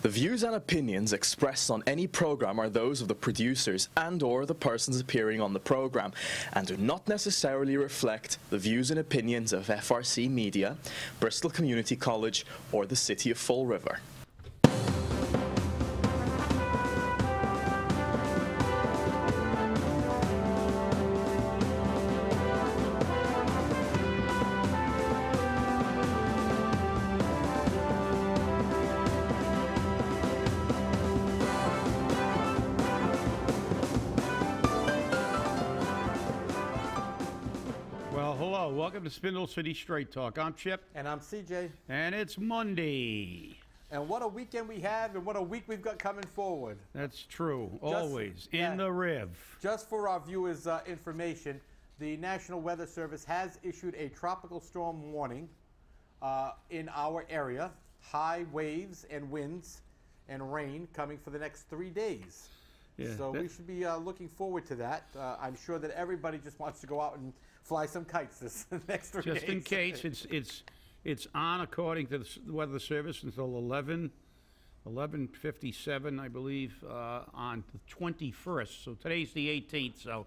The views and opinions expressed on any program are those of the producers and/or the persons appearing on the program and do not necessarily reflect the views and opinions of FRC Media, Bristol Community College, or the City of Fall River. Welcome to Spindle City Straight Talk. I'm Chip. And I'm CJ. And it's Monday. And what a weekend we have and what a week we've got coming forward. That's true. Always. In the Riv. Just for our viewers' information, the National Weather Service has issued a tropical storm warning in our area. High waves and winds and rain coming for the next 3 days. Yeah, so we should be looking forward to that. I'm sure that everybody just wants to go out and fly some kites this next 3 days. Just in case, it's on according to the Weather Service until 11:57, I believe, on the 21st. So today's the 18th. So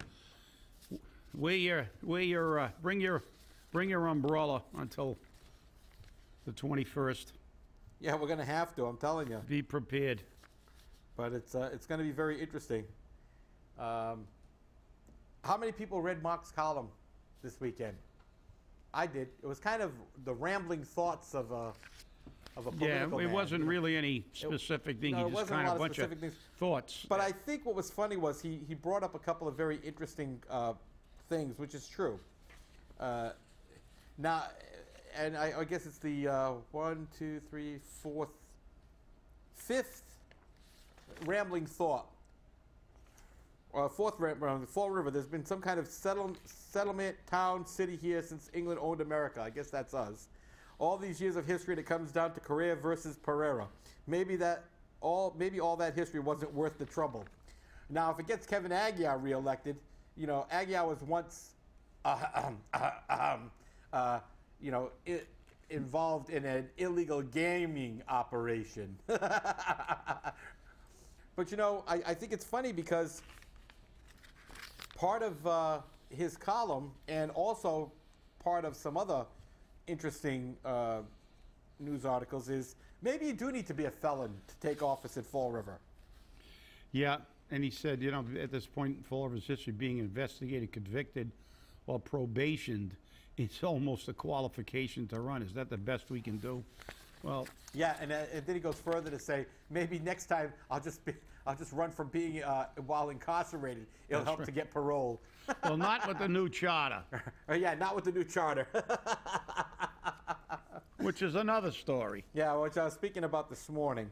bring your umbrella until the 21st. Yeah, we're gonna have to. I'm telling you. Be prepared. But it's going to be very interesting. How many people read Marc's column this weekend? I did. It was kind of the rambling thoughts of a political man. It wasn't really any specific thing. No, He just kind of a bunch of thoughts. But I think what was funny was he brought up a couple of very interesting things, which is true. Now, and I guess it's the 5th rambling thought. Fourth rambling, Fall River. There's been some kind of settlement, town, city here since England owned America. I guess that's us. All these years of history, and it comes down to Correa versus Pereira. Maybe all that history wasn't worth the trouble. Now, if it gets Kevin Aguiar reelected, you know, Aguiar was once, involved in an illegal gaming operation. But, you know, I think it's funny because part of his column and also part of some other interesting news articles is maybe you do need to be a felon to take office in Fall River. Yeah, and he said, you know, at this point in Fall River's history, being investigated, convicted, or probationed, it's almost a qualification to run. Is that the best we can do? Well, yeah, and then he goes further to say maybe next time I'll just run from being while incarcerated. It'll help to get parole. Well, not with the new charter. Yeah, not with the new charter. Which is another story. Yeah, which I was speaking about this morning.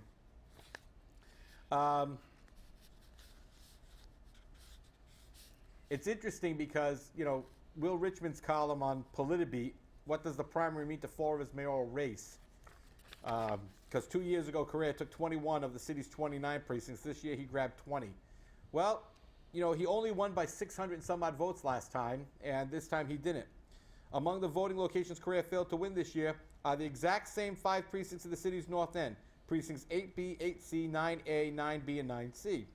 It's interesting because, you know, Will Richmond's column on Politi Beat, what does the primary mean to Fall River's mayoral race? Because 2 years ago, Correa took 21 of the city's 29 precincts. This year, he grabbed 20. Well, you know, he only won by 600 and some odd votes last time, and this time he didn't. Among the voting locations Correa failed to win this year are the exact same 5 precincts in the city's north end, precincts 8B, 8C, 9A, 9B, and 9C.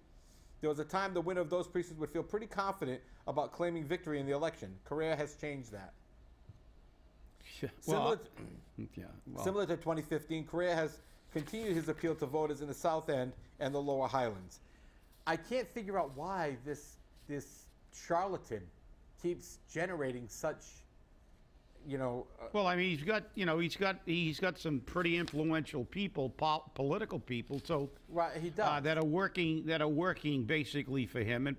There was a time the winner of those precincts would feel pretty confident about claiming victory in the election. Correa has changed that. Similar to 2015, Correa has continued his appeal to voters in the South End and the Lower Highlands. I can't figure out why this charlatan keeps generating such, you know. Well, I mean, he's got some pretty influential people, political people, so right, he does that are working basically for him, and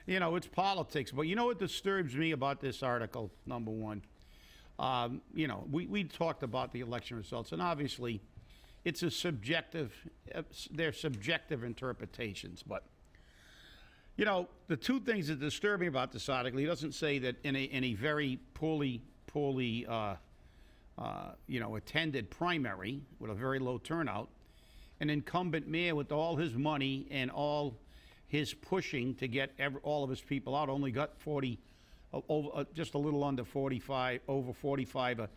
you know, it's politics. But you know what disturbs me about this article? Number one. You know, we talked about the election results, and obviously it's they're subjective interpretations. But, you know, the two things that disturb me about this article, he doesn't say that in a very poorly attended primary with a very low turnout, an incumbent mayor with all his money and all his pushing to get all of his people out only got 40 just a little under 45, over 45.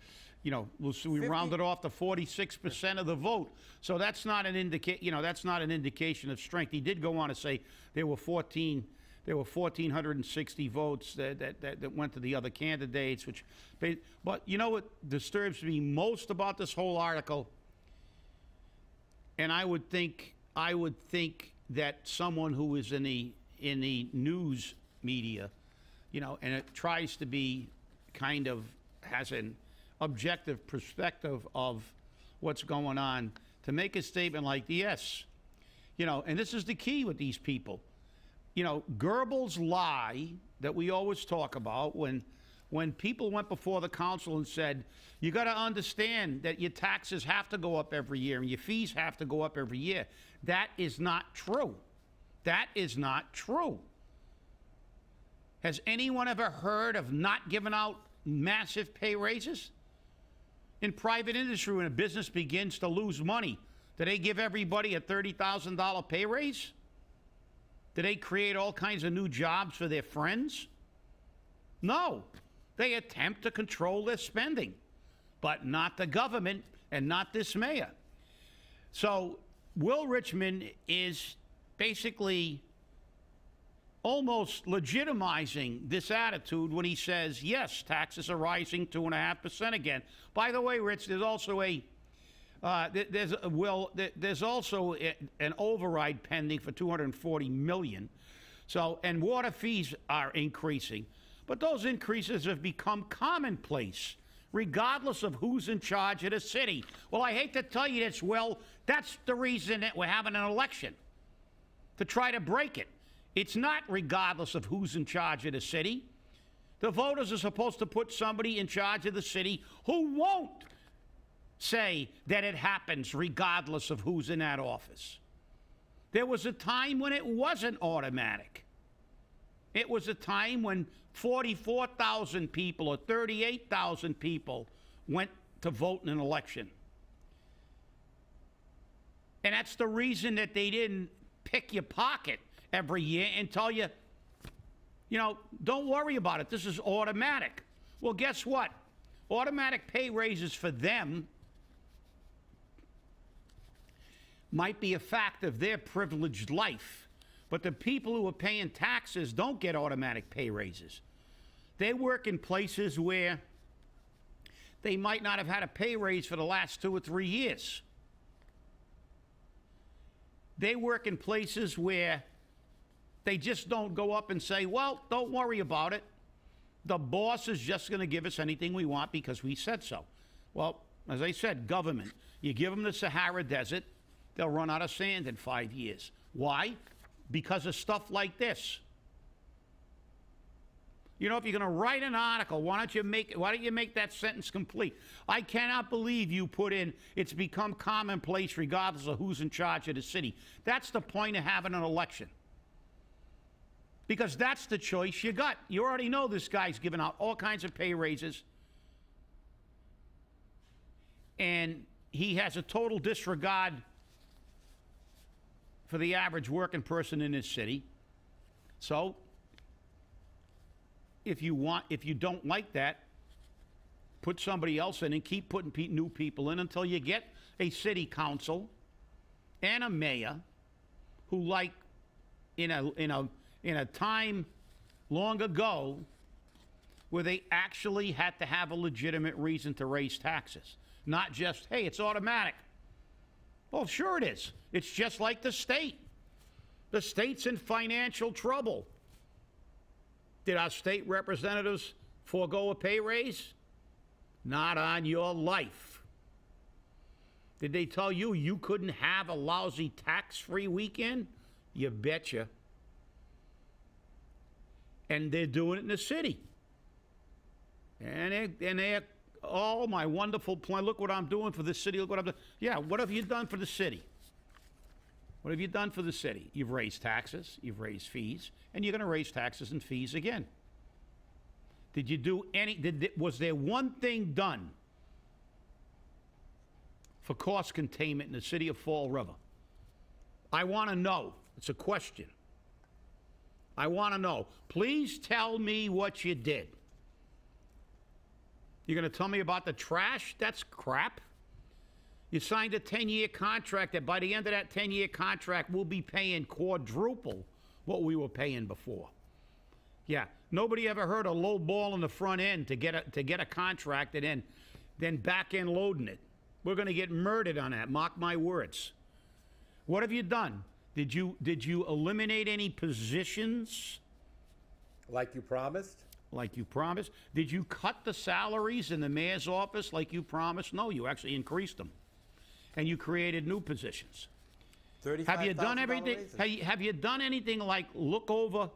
You know, we rounded off to 46% of the vote. So that's not an that's not an indication of strength. He did go on to say there were 1,460 votes that went to the other candidates. But you know what disturbs me most about this whole article? And I would think that someone who is in the news media, you know, and it tries to be kind of has an objective perspective of what's going on, to make a statement like, yes, you know, and this is the key with these people. You know, Goebbels' lie that we always talk about, when people went before the council and said, you got to understand that your taxes have to go up every year and your fees have to go up every year. That is not true. That is not true. Has anyone ever heard of not giving out massive pay raises? In private industry, when a business begins to lose money, do they give everybody a $30,000 pay raise? Do they create all kinds of new jobs for their friends? No. They attempt to control their spending, but not the government and not this mayor. So Will Richmond is basically almost legitimizing this attitude when he says, yes, taxes are rising 2.5% again. By the way, Rich, there's also there's also an override pending for $240 million. So, and water fees are increasing, but those increases have become commonplace, regardless of who's in charge of the city. Well, I hate to tell you this, Will, that's the reason that we're having an election, to try to break it. It's not regardless of who's in charge of the city. The voters are supposed to put somebody in charge of the city who won't say that it happens regardless of who's in that office. There was a time when it wasn't automatic. It was a time when 44,000 people or 38,000 people went to vote in an election. And that's the reason that they didn't pick your pocket every year and tell you, you know, don't worry about it. This is automatic. Well, guess what? Automatic pay raises for them might be a fact of their privileged life, but the people who are paying taxes don't get automatic pay raises. They work in places where they might not have had a pay raise for the last 2 or 3 years. They work in places where they just don't go up and say, well, don't worry about it. The boss is just going to give us anything we want because we said so. Well, as I said, government. You give them the Sahara Desert, they'll run out of sand in 5 years. Why? Because of stuff like this. You know, if you're going to write an article, why don't you make that sentence complete? I cannot believe you put in, it's become commonplace regardless of who's in charge of the city. That's the point of having an election. Because that's the choice you got. You already know this guy's giving out all kinds of pay raises. And he has a total disregard for the average working person in this city. So, if you don't like that, put somebody else in and keep putting new people in until you get a city council and a mayor who, like in a time long ago where they actually had to have a legitimate reason to raise taxes. Not just, hey, it's automatic. Well, sure it is. It's just like the state. The state's in financial trouble. Did our state representatives forego a pay raise? Not on your life. Did they tell you you couldn't have a lousy tax-free weekend? You betcha. And they're doing it in the city. And they're, oh, my wonderful plan. Look what I'm doing for the city. Look what I'm doing. Yeah, what have you done for the city? What have you done for the city? You've raised taxes, you've raised fees, and you're going to raise taxes and fees again. Did you do was there one thing done for cost containment in the city of Fall River? I want to know. It's a question. I want to know. Please tell me what you did. You're going to tell me about the trash? That's crap. You signed a 10-year contract that by the end of that 10-year contract, we'll be paying quadruple what we were paying before. Yeah, nobody ever heard a low ball in the front end to get a contract and then back end loading it. We're going to get murdered on that. Mark my words. What have you done? Did you eliminate any positions? Like you promised? Like you promised? Did you cut the salaries in the mayor's office like you promised? No, you actually increased them. And you created new positions. Have you done everything? Have you done anything like look over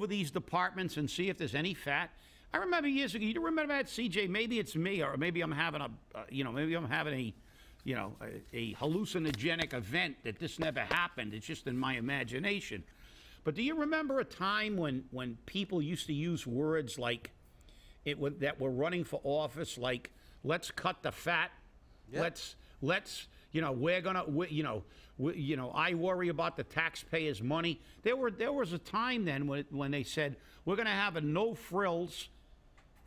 these departments and see if there's any fat? I remember years ago. You remember that, CJ? Maybe it's me, or maybe I'm having a hallucinogenic event that this never happened. It's just in my imagination. But do you remember a time when people used to use words like that were running for office, like let's cut the fat, yep. let's we're gonna I worry about the taxpayers' money. There was a time then when they said we're gonna have a no frills,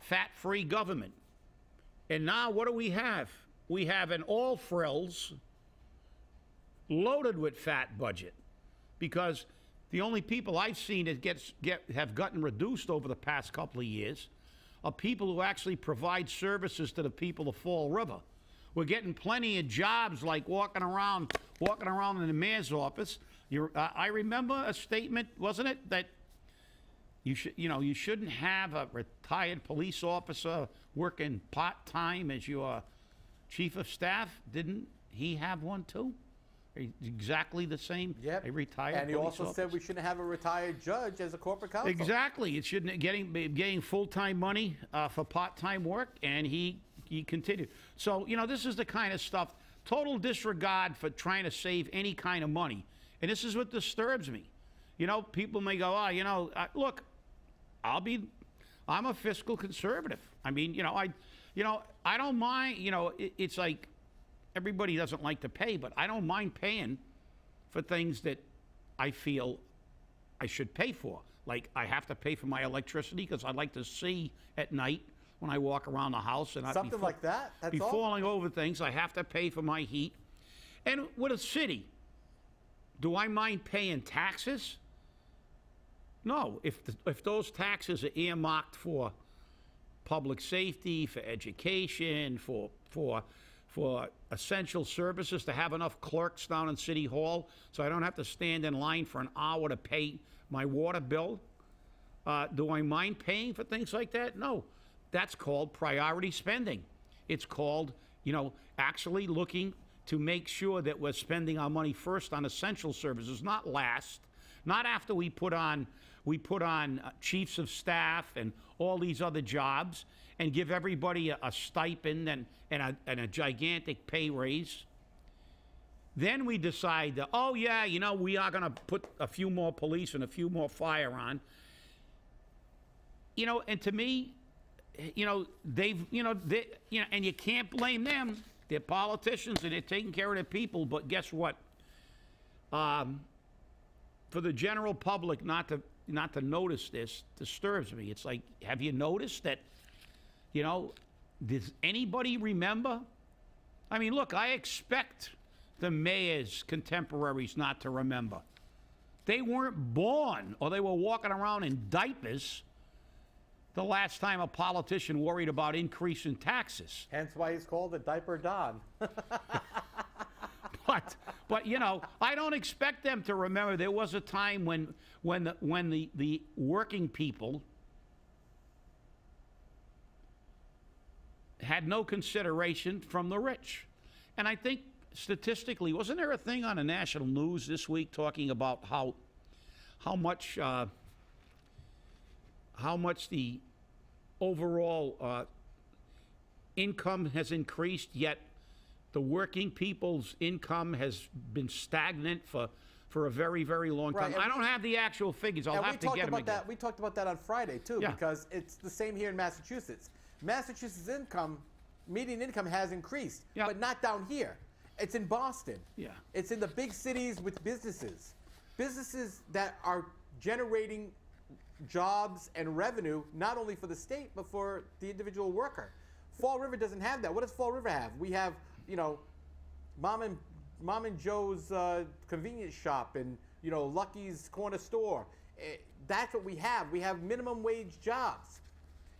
fat-free government, and now what do we have? We have an all frills, loaded with fat budget, because the only people I've seen that have gotten reduced over the past couple of years are people who actually provide services to the people of Fall River. We're getting plenty of jobs like walking around in the mayor's office. I remember a statement, wasn't it, that you shouldn't have a retired police officer working part-time as your chief of staff. Didn't he have one too? Exactly the same. Yep. A retired and he police also officer. said we shouldn't have a retired judge as a corporate counsel. Exactly. It shouldn't getting full-time money for part-time work, and he continued. So this is the kind of stuff, total disregard for trying to save any kind of money, and this is what disturbs me. People may go, look, I'm a fiscal conservative. I mean, I don't mind. It's like, everybody doesn't like to pay, but I don't mind paying for things that I feel I should pay for. Like I have to pay for my electricity because I like to see at night when I walk around the house and something like that. That's all? Falling over things. I have to pay for my heat. And with a city, do I mind paying taxes? No. If those taxes are earmarked for public safety, for education, for essential services, to have enough clerks down in City Hall so I don't have to stand in line for an hour to pay my water bill. Do I mind paying for things like that? No. That's called priority spending. It's called, actually looking to make sure that we're spending our money first on essential services, not last, not after we put on chiefs of staff and all these other jobs and give everybody a stipend and a gigantic pay raise. Then we decide that, oh yeah, we are going to put a few more police and a few more fire on. And to me, and you can't blame them. They're politicians and they're taking care of their people. But guess what? For the general public not to notice this disturbs me. It's like, have you noticed that? Does anybody remember? I mean, look, I expect the mayor's contemporaries not to remember. They weren't born, or they were walking around in diapers the last time a politician worried about increasing taxes. Hence why he's called the Diaper Don. But I don't expect them to remember. There was a time when the working people had no consideration from the rich. And I think statistically, wasn't there a thing on the national news this week talking about how much the overall income has increased, yet the working people's income has been stagnant for a very, very long time. Right, I don't have the actual figures. I'll have to get them again. We talked about that on Friday, too, Yeah. because it's the same here in Massachusetts. Massachusetts' median income has increased, Yeah. but not down here. It's in Boston. Yeah. It's in the big cities with businesses. Businesses that are generating jobs and revenue, not only for the state, but for the individual worker. Fall River doesn't have that. What does Fall River have? We have, you know, Mom and Joe's convenience shop and, you know, Lucky's corner store. That's what we have. We have minimum wage jobs.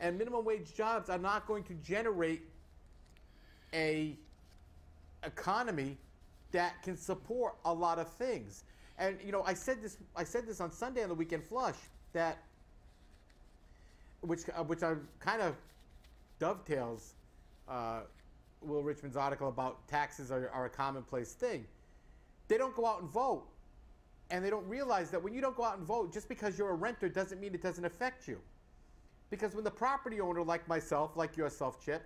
And minimum wage jobs are not going to generate a economy that can support a lot of things. And, you know, I said this on Sunday on the Weekend Flush, that which I kind of dovetails Will Richmond's article about taxes are a commonplace thing. They don't go out and vote. And they don't realize that when you don't go out and vote, just because you're a renter doesn't mean it doesn't affect you. Because when the property owner, like myself, like yourself, Chip,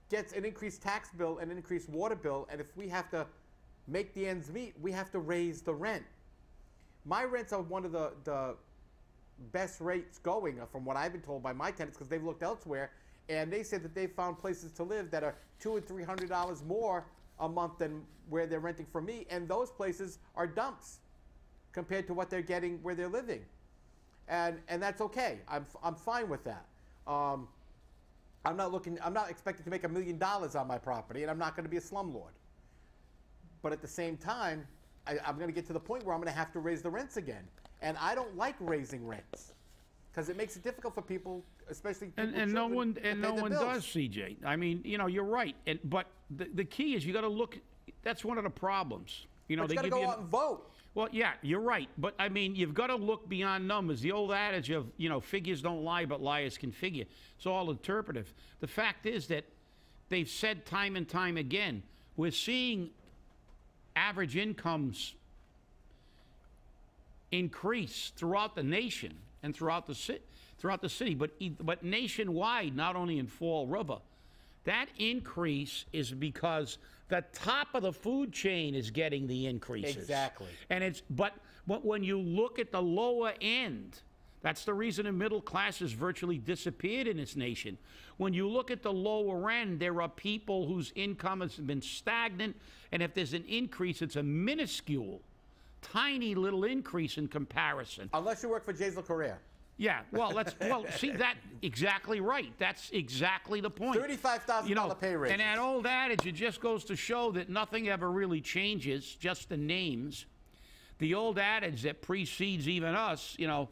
gets an increased tax bill and an increased water bill, and if we have to make the ends meet, we have to raise the rent. My rents are one of the best rates going, from what I've been told by my tenants, because they've looked elsewhere, and they said that they've found places to live that are $200 and $300 more a month than where they're renting from me, and those places are dumps compared to what they're getting where they're living, and that's okay. I'm fine with that. I'm not expected to make $1 million on my property, and I'm not going to be a slumlord. But at the same time, I'm going to get to the point where I'm going to have to raise the rents again, and I don't like raising rents because it makes it difficult for people, especially people with no children, one does, CJ. I mean, you know, you're right. But the key is you got to look. That's one of the problems. You know, but you got to go out and vote. Well, yeah, you're right. But, I mean, you've got to look beyond numbers. The old adage of, you know, figures don't lie, but liars can figure. It's all interpretive. The fact is that they've said time and time again, we're seeing average incomes increase throughout the nation and throughout the city, but nationwide, not only in Fall River. That increase is because the top of the food chain is getting the increases. Exactly. And but when you look at the lower end, that's the reason the middle class has virtually disappeared in this nation. When you look at the lower end, there are people whose income has been stagnant, and if there's an increase, it's a minuscule, tiny little increase in comparison. Unless you work for Jazel Correa. Yeah, well, see that exactly right. That's exactly the point. $35,000 pay raise. And that old adage, it just goes to show that nothing ever really changes, just the names. The old adage that precedes even us, you know,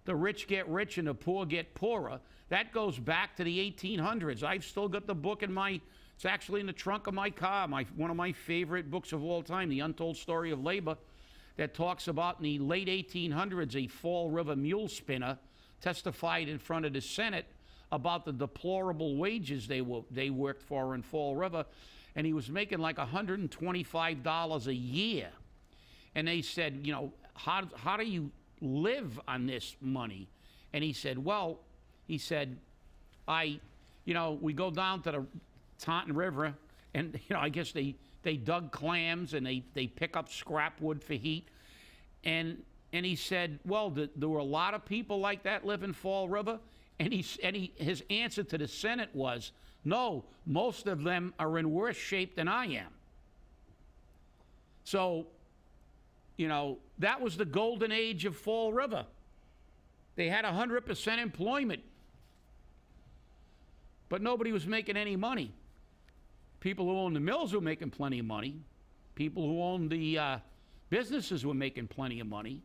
the rich get rich and the poor get poorer. That goes back to the 1800s. I've still got the book it's actually in the trunk of my car, one of my favorite books of all time, The Untold Story of Labor, that talks about in the late 1800s, a Fall River mule spinner testified in front of the Senate about the deplorable wages they worked for in Fall River, and he was making like $125 a year. And they said, you know, how do you live on this money? And he said, well, we go down to the Taunton River, and, you know, I guess they dug clams and they pick up scrap wood for heat. And he said, well, there were a lot of people like that live in Fall River. And his answer to the Senate was, no, most of them are in worse shape than I am. So, you know, that was the golden age of Fall River. They had 100% employment. But nobody was making any money. People who owned the mills were making plenty of money. People who owned the businesses were making plenty of money.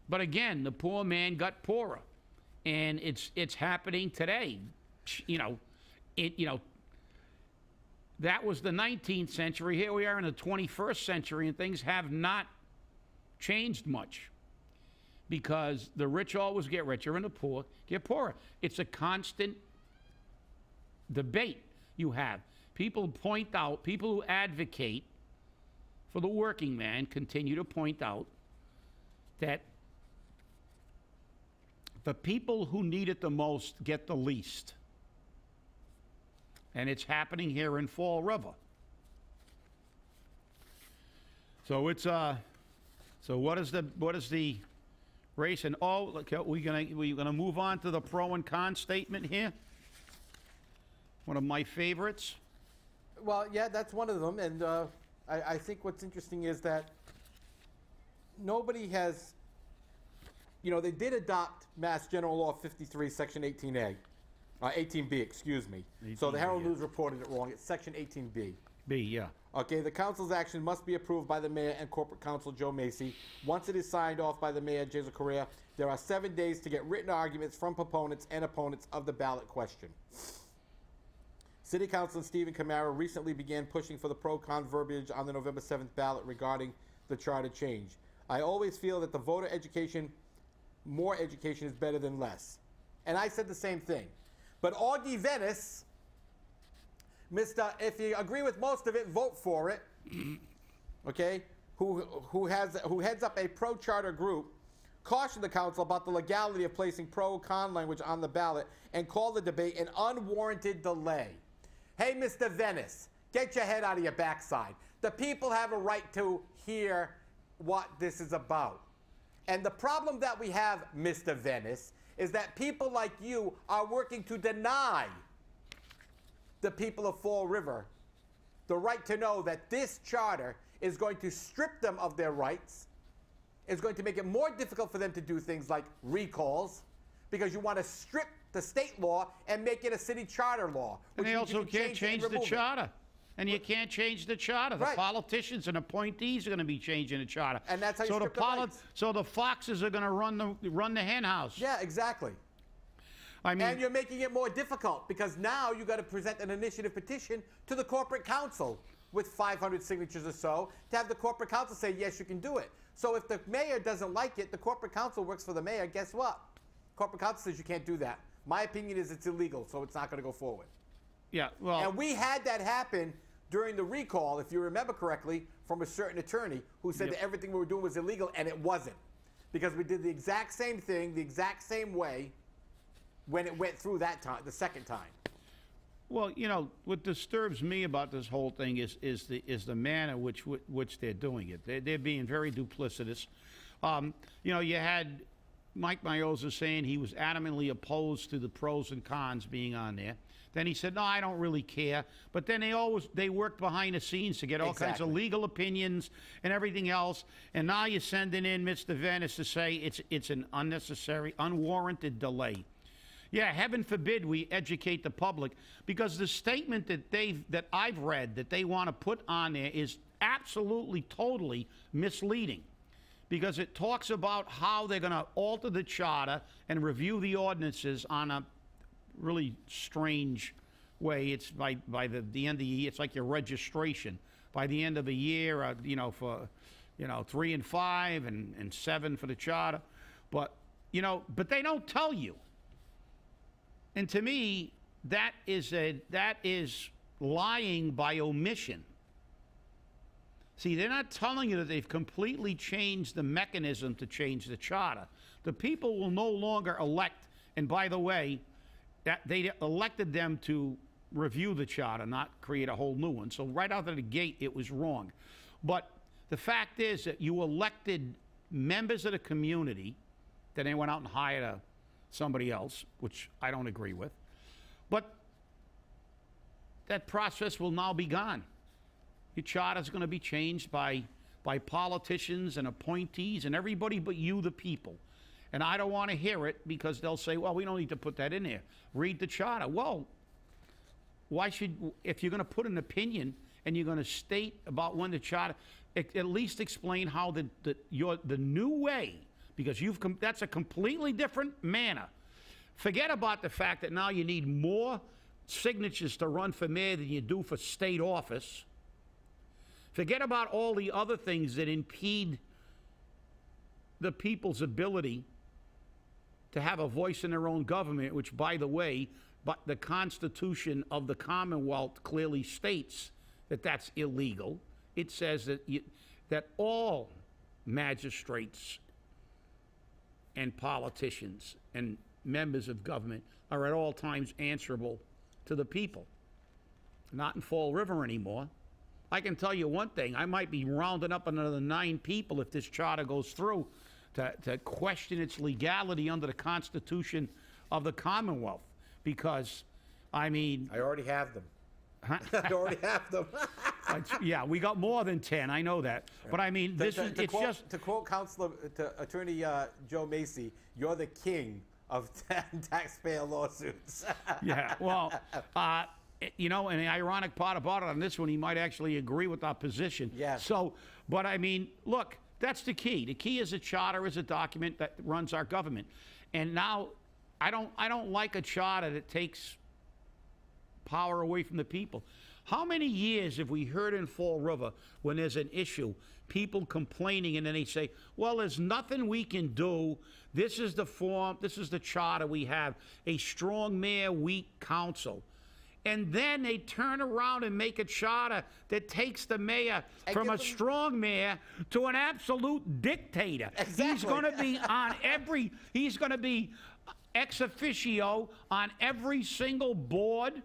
But again, the poor man got poorer. And it's happening today. You know, that was the 19th century. Here we are in the 21st century, and things have not changed much. Because the rich always get richer and the poor get poorer. It's a constant debate you have. People point out, people who advocate for the working man continue to point out that the people who need it the most get the least. And it's happening here in Fall River. So it's so what is the race? And we're gonna move on to the pro and con statement here. One of my favorites. Well, yeah, that's one of them, and I think what's interesting is that nobody has you know, they did adopt Mass General Law 53, Section 18A. 18B, excuse me. 18B, so the Herald News reported it wrong. It's Section 18B. B, yeah. Okay, the council's action must be approved by the mayor and corporate counsel Joe Macy. Once it is signed off by the mayor, Jason Correa, there are 7 days to get written arguments from proponents and opponents of the ballot question. City Councilor Stephen Camara recently began pushing for the pro-con verbiage on the November 7th ballot regarding the charter change. I always feel that the voter education, more education is better than less. And I said the same thing. But Augie Venice, if you agree with most of it, vote for it. Okay? Who heads up a pro-charter group, cautioned the council about the legality of placing pro-con language on the ballot and called the debate an unwarranted delay. Hey, Mr. Venice, get your head out of your backside. The people have a right to hear what this is about. And the problem that we have, Mr. Venice, is that people like you are working to deny the people of Fall River the right to know that this charter is going to strip them of their rights, is going to make it more difficult for them to do things like recalls, because you want to strip the state law and make it a city charter law. And they also can't change the charter. And you can't change the charter. The politicians and appointees are going to be changing the charter. And that's how you strip the rights. So the foxes are going to run the hen house. Yeah, exactly. I mean, and you're making it more difficult because now you got to present an initiative petition to the corporate council with 500 signatures or so to have the corporate council say, yes, you can do it. So if the mayor doesn't like it, the corporate council works for the mayor. Guess what? Corporate council says you can't do that. My opinion is it's illegal, so it's not going to go forward. Yeah, well. And we had that happen during the recall, if you remember correctly, from a certain attorney who said that everything we were doing was illegal, and it wasn't. Because we did the exact same thing, the exact same way, when it went through that time, the second time. Well, you know, what disturbs me about this whole thing is the manner which they're doing it. They're being very duplicitous. You know, you had Mike Mioza saying he was adamantly opposed to the pros and cons being on there. Then he said, no, I don't really care. But then they worked behind the scenes to get all kinds of legal opinions and everything else. And now you're sending in Mr. Venice to say it's an unnecessary, unwarranted delay. Yeah, heaven forbid we educate the public, because the statement that I've read that they want to put on there is absolutely, totally misleading, because it talks about how they're going to alter the charter and review the ordinances on a really strange way. It's by the end of the year. It's like your registration. By the end of the year, you know, for 3 and 5 and 7 for the charter, but they don't tell you. And to me, that is lying by omission. See, they're not telling you that they've completely changed the mechanism to change the charter. The people will no longer elect, and by the way, that they elected them to review the charter, not create a whole new one. So right out of the gate, it was wrong. But the fact is that you elected members of the community, then they went out and hired somebody else, which I don't agree with. But that process will now be gone. Your charter is going to be changed by politicians and appointees and everybody but you, the people. And I don't want to hear it, because they'll say, well, we don't need to put that in there. Read the charter. Well, why should, if you're going to put an opinion and you're going to state about when the charter, at least explain how the new way, because that's a completely different manner. Forget about the fact that now you need more signatures to run for mayor than you do for state office. Forget about all the other things that impede the people's ability to have a voice in their own government, which, by the way, but the Constitution of the Commonwealth clearly states that that's illegal. It says that all magistrates and politicians and members of government are at all times answerable to the people. Not in Fall River anymore. I can tell you one thing, I might be rounding up another 9 people if this charter goes through to question its legality under the Constitution of the Commonwealth. Because, I mean... I already have them. I already have them. Yeah, we got more than 10. I know that. But I mean, To quote Attorney Joe Macy, you're the king of taxpayer lawsuits. Yeah, well, you know, and the ironic part about it on this one, he might actually agree with our position. Yeah. So, but I mean, look, that's the key. The key is a charter, is a document that runs our government. And now, I don't like a charter that takes power away from the people. How many years have we heard in Fall River when there's an issue, people complaining, and then they say, well, there's nothing we can do. This is the form, this is the charter we have, a strong mayor, weak council. And then they turn around and make a charter that takes the mayor from a strong mayor to an absolute dictator. Exactly. He's going to be on he's going to be ex officio on every single board.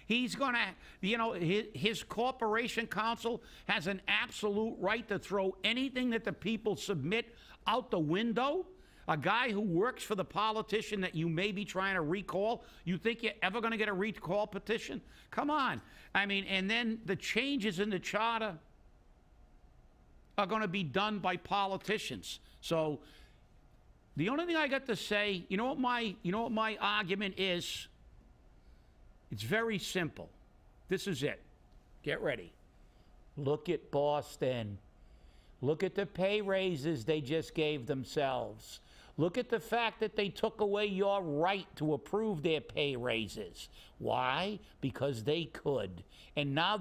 He's going to, you know, his corporation council has an absolute right to throw anything that the people submit out the window. A guy who works for the politician that you may be trying to recall, you think you're ever going to get a recall petition? Come on. I mean, and then the changes in the charter are going to be done by politicians. So the only thing I got to say, you know what my argument is? It's very simple. This is it. Get ready. Look at Boston. Look at the pay raises they just gave themselves. Look at the fact that they took away your right to approve their pay raises. Why? Because they could. And now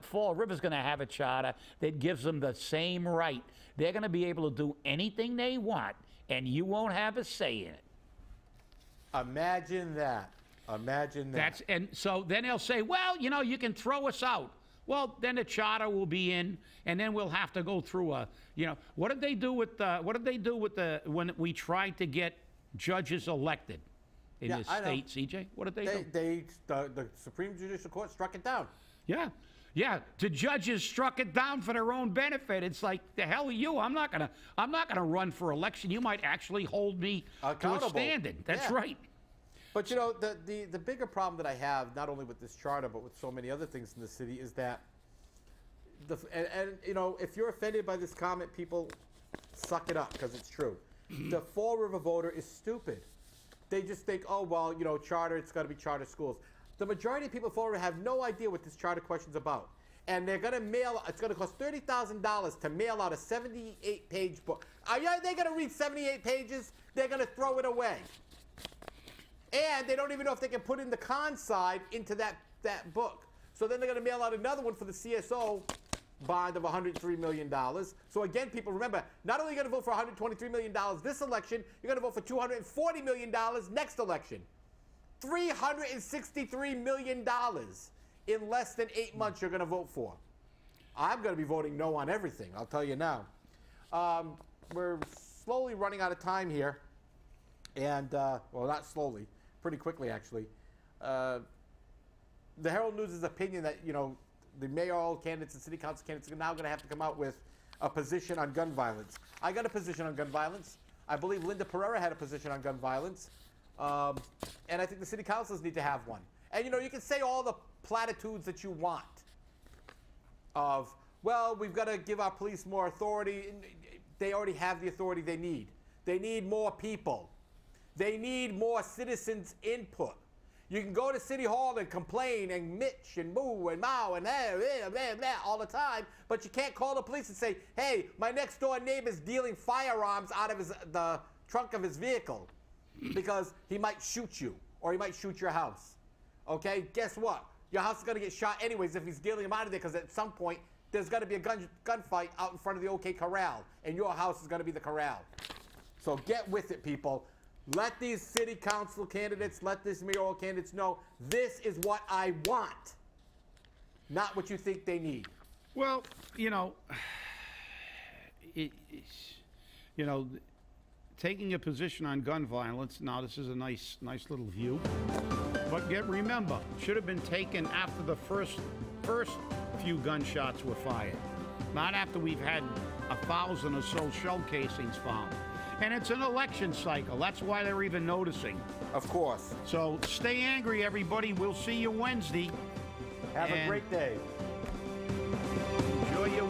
Fall River's going to have a charter that gives them the same right. They're going to be able to do anything they want, and you won't have a say in it. Imagine that. Imagine that. And so then they'll say, well, you know, you can throw us out. Well, then the charter will be in, and then we'll have to go through a, you know, what did they do with when we tried to get judges elected in this state, CJ? What did they do? The Supreme Judicial Court struck it down. Yeah. Yeah, the judges struck it down for their own benefit. It's like, the hell are you? I'm not gonna run for election. You might actually hold me to a standard. That's right. But you know, the bigger problem that I have, not only with this charter, but with so many other things in the city, is that and you know, if you're offended by this comment, people, suck it up, because it's true. The Fall River voter is stupid. They just think, oh well, you know, charter, it's got to be charter schools. The majority of people in Fall River have no idea what this charter question's about, and they're going to mail. It's going to cost $30,000 to mail out a 78-page book. Are they going to read 78 pages? They're going to throw it away. And they don't even know if they can put in the con side into that book. So then they're going to mail out another one for the CSO bond of $103 million. So again, people, remember, not only are you going to vote for $123 million this election, you're going to vote for $240 million next election. $363 million in less than 8 months you're going to vote for. I'm going to be voting no on everything, I'll tell you now. We're slowly running out of time here. And, well, not slowly, pretty quickly, actually. The Herald News' opinion that, you know, the mayoral candidates and city council candidates are now going to have to come out with a position on gun violence. I got a position on gun violence. I believe Linda Pereira had a position on gun violence. And I think the city councils need to have one. And, you know, you can say all the platitudes that you want of, well, we've got to give our police more authority. They already have the authority they need. They need more people. They need more citizens' input. You can go to City Hall and complain and mitch and moo and mow and all the time, but you can't call the police and say, hey, my next door neighbor's dealing firearms out of the trunk of his vehicle because he might shoot you or he might shoot your house. Okay? Guess what? Your house is going to get shot anyways if he's dealing him out of there, because at some point there's going to be a gunfight out in front of the OK Corral, and your house is going to be the corral. So get with it, people. Let these city council candidates, let these mayoral candidates know this is what I want, not what you think they need. Well, you know, taking a position on gun violence. Now, this is a nice little view, but remember, should have been taken after the first few gunshots were fired, not after we've had 1,000 or so shell casings found. And it's an election cycle. That's why they're even noticing. Of course. So stay angry, everybody. We'll see you Wednesday. Have a great day. Enjoy your